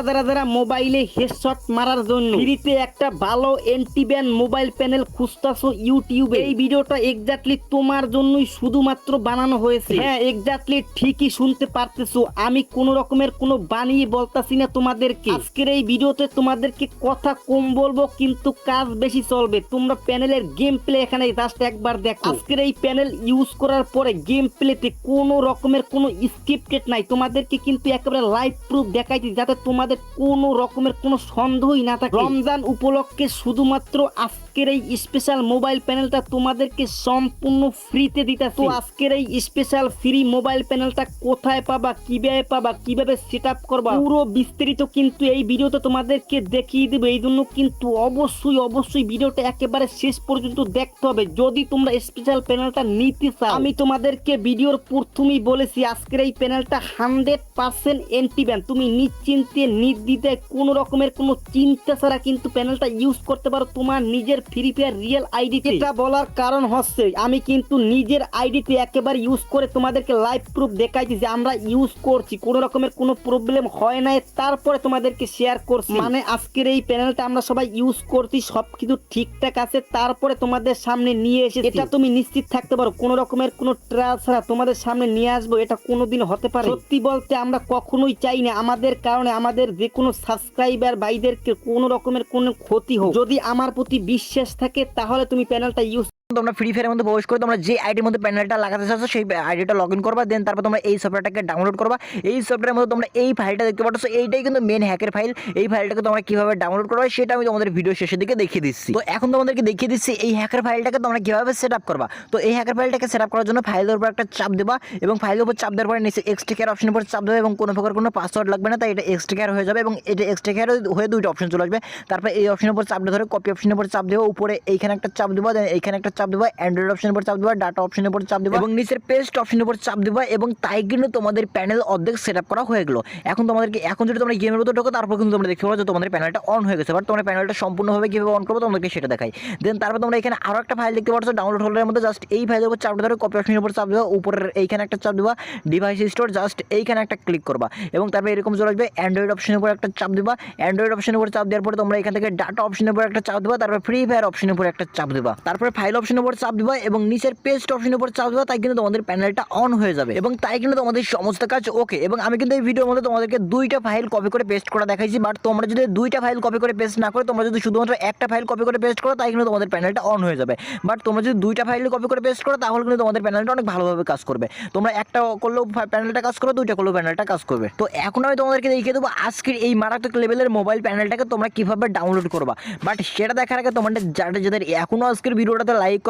যারা যারা মোবাইলে হেডশট মারার জন্য ফ্রিতে একটা ভালো অ্যান্টিব্যান মোবাইল প্যানেল খুঁজতাছো ইউটিউবে, এই ভিডিওটা এক্স্যাক্টলি তোমার জন্যই শুধুমাত্র বানানো হয়েছে। হ্যাঁ, এক্স্যাক্টলি ঠিকই শুনতে পারতেছো, আমি কোন রকমের কোনো বানিয়ে বলতাছি না তোমাদেরকে। আজকের এই ভিডিওতে তোমাদেরকে কথা কম বলবো কিন্তু কাজ বেশি চলবে। তোমরা প্যানেলের গেম প্লে এখানে জাস্ট একবার দেখো। আজকের এই প্যানেল ইউজ করার পরে গেম প্লেতে কোনো রকমের কোনো স্ক্রিপ্টেড নাই, তোমাদেরকে কিন্তু একেবারে লাইভ প্রুফ দেখাইছি যাতে তোমাদের কোনো রকমের কোনো সন্দেহই না থাকে। রমজান উপলক্ষে শুধুমাত্র আজকের এই স্পেশাল মোবাইল প্যানেলটা তোমাদেরকে সম্পূর্ণ ফ্রিতে দিতেছি। তো আজকের এই স্পেশাল ফ্রি মোবাইল প্যানেলটা কোথায় পাবা, কিভাবে সেট আপ করবা, পুরো বিস্তারিত কিন্তু এই ভিডিওতে তোমাদেরকে দেখিয়ে দেবো। এই জন্য কিন্তু অবশ্যই ভিডিওটা একেবারে শেষ পর্যন্ত দেখতে হবে যদি তোমরা স্পেশাল প্যানেলটা নিতে চাও। আমি তোমাদেরকে ভিডিওর প্রথমেই বলেছি আজকের এই প্যানেলটা 100% অ্যান্টিব্যান। তুমি নিশ্চিন্তে নির্দ্বিধায় কোনো রকমের কোনো চিন্তা ছাড়া কিন্তু প্যানেলটা ইউজ করতে পারো তোমার নিজের ফ্রি ফায়ার রিয়েল আইডিতে। এটা বলার কারণ হচ্ছে আমি কিন্তু নিজের আইডিতে একেবারে ইউজ করে তোমাদেরকে লাইভ প্রুফ দেখাইছি যে আমরা ইউজ করছি, কোনো রকমের কোনো প্রবলেম হয় না, তারপরে তোমাদেরকে শেয়ার করছি। মানে আজকের এই প্যানেলটা আমরা সবাই ইউজ করছি, সবকিছু ঠিকঠাক আছে, তারপরে তোমাদের সামনে নিয়ে এসেছি। এটা তুমি নিশ্চিত থাকতে পারো কোনো রকমের কোনো ট্রায়াল ছাড়া তোমাদের সামনে নিয়ে আসবো, এটা কোনোদিন হতে পারে। সত্যি বলতে আমরা কখনোই চাই না আমাদের কারণে আমাদের যে কোনো সাবস্ক্রাইবার ভাইদেরকে কোনো রকমের কোনো ক্ষতি হোক। যদি আমার প্রতি বিশ্বাস থাকে তাহলে তুমি প্যানেলটা ইউজ তোমরা ফ্রি ফায়ারের মধ্যে প্রবেশ করে তোমরা যে আইডির মধ্যে প্যানেলটা লাগাতে চাচ্ছ সেই আইডিটা লগ ইন করবা, দেন তারপর তোমরা এই সফটওয়্যারটাকে ডাউনলোড করবা। এই সফটওয়্যারের মধ্যে তোমরা এই ফাইলটা দেখতে পাচ্ছ, এইটাই কিন্তু মেন হ্যাকের ফাইল। এই ফাইলটাকে তোমরা কিভাবে ডাউনলোড করবা সেটা আমি তোমাদের ভিডিও শেষের দিকে দেখিয়ে দিচ্ছি। তো এখন তোমাদেরকে দেখিয়ে দিচ্ছি এই হ্যাকের ফাইলটাকে তোমরা কিভাবে সেট আপ করবা। তো এই হ্যাকের ফাইলটাকে সেট আপ করার জন্য ফাইলের উপর একটা চাপ দেবা এবং ফাইলের উপর চাপ দেওয়ার পরে নিচে এক্সট্রা অপশনের উপর চাপ দেবে এবং কোনো প্রকার কোনো পাসওয়ার্ড লাগবে না, তাই এটা এক্সট্রা হয়ে যাবে এবং এটা এক্সট্রা হয়ে দুইটা অপশন চলে আসবে। তারপর এই অপশনের উপর চাপ ধরে কপি অপশনের উপর চাপ দেবো, উপরে এইখানে একটা চাপ দেবো, দেন এইখানে একটা চাপ দেবো, অ্যান্ড্রয়েড অপশনের উপর চাপ দেবো, ডাটা অপশনের উপর চাপ দেবো এবং নিচের পেস্ট অপশনের উপর চাপ দেবো এবং তাই কিন্তু তোমাদের প্যানেল অর্ধেক সেট আপ করা হয়ে গেল। এখন তোমাদেরকে যদি তোমরা গেমের মধ্যে ঢোকো তারপর কিন্তু তোমরা দেখতে পারো যে তোমাদের প্যানেলটা অন হয়ে গেছে। বাট তোমরা প্যানেলটা সম্পূর্ণভাবে কিভাবে অন করবো তোমাদেরকে সেটা দেখাই। দেন তারপর তোমরা এখানে আরো একটা ফাইল দেখতে পাচ্ছ ডাউনলোড হোল্ডারের মধ্যে, জাস্ট এই ফাইলের উপর চাপ ধরে কপি অপশনের উপর চাপ দেবো, উপরের এইখানে একটা চাপ দেবা, ডিভাইস স্টোর জাস্ট এইখানে একটা ক্লিক করবা এবং তারপর এরকম চলে আসবে অ্যান্ড্রয়েড অপশনের উপর একটা চাপ দেবা। অ্যান্ড্রয়েড অপশনের উপর চাপ দেওয়ার পরে তোমরা এখান থেকে ডাটা অপশনের উপর একটা চাপ দেবা, তারপর ফ্রি ফায়ার অপশনের উপর একটা চাপ দেবা, তারপরে ফাইল অপশনের উপর চাপ দেবা এবং নিচের পেস্ট অপশনের উপর চাপ দেবা, তাই কিন্তু তোমাদের প্যানেলটা অন হয়ে যাবে এবং তাই কিন্তু তোমাদের সমস্ত কাজ ওকে। এবং আমি কিন্তু এই ভিডিওর মধ্যে তোমাদেরকে দুইটা ফাইল কপি করে পেস্ট করা দেখাইছি, বাট তোমরা যদি দুইটা ফাইল কপি করে পেস্ট না করে তোমরা যদি শুধুমাত্র একটা ফাইল কপি করে পেস্ট করো তাই কিন্তু তোমাদের প্যানেলটা অন হয়ে যাবে। বাট তোমরা যদি দুইটা ফাইল কপি করে পেস্ট করো তাহলে কিন্তু তোমাদের প্যানেলটা অনেক ভালোভাবে কাজ করবে। তোমরা একটা করলেও প্যানেলটা কাজ করবে, দুইটা করলেও প্যানেলটা কাজ করবে। তো এখন আমি তোমাদেরকে দেখিয়ে দেবো আজকের এই মারাত্মক লেভেলের মোবাইল প্যানেলটাকে তোমরা কিভাবে ডাউনলোড করবা। বাট সেটা দেখার আগে তোমাদের যাদের এখনো আজকের ভিডিওটাতে লাইক